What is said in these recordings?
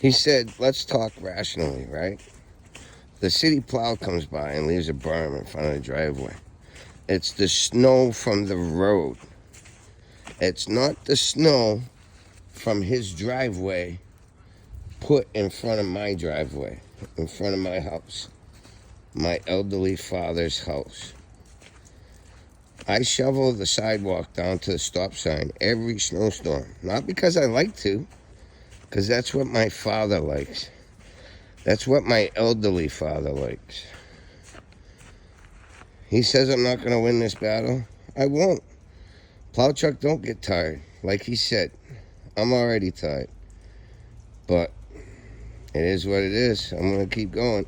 He said, let's talk rationally, right? The city plow comes by and leaves a berm in front of the driveway. It's the snow from the road. It's not the snow from his driveway put in front of my driveway, in front of my house, my elderly father's house. I shovel the sidewalk down to the stop sign every snowstorm. Not because I like to, because that's what my father likes. That's what my elderly father likes. He says I'm not going to win this battle. I won't. Plow truck don't get tired. Like he said, I'm already tired. But it is what it is. I'm going to keep going.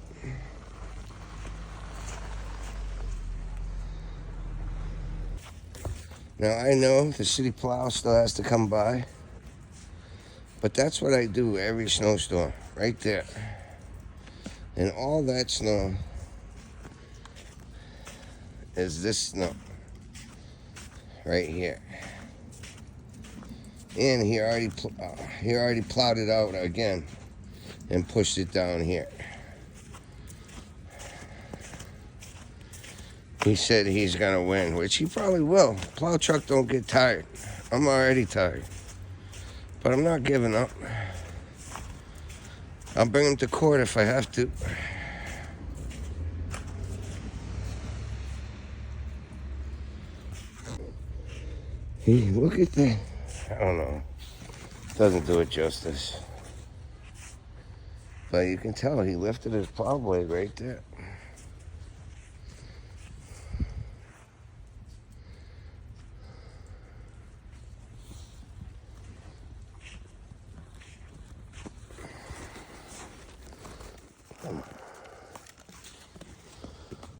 Now, I know the city plow still has to come by. But that's what I do every snowstorm. Right there. And all that snow is this snow. Right here. And he already plowed it out again and pushed it down here. He said he's gonna win, which he probably will. Plow truck don't get tired. I'm already tired. But I'm not giving up. I'll bring him to court if I have to. Look at that. I don't know. Doesn't do it justice. But you can tell he lifted his plow blade right there. Come on.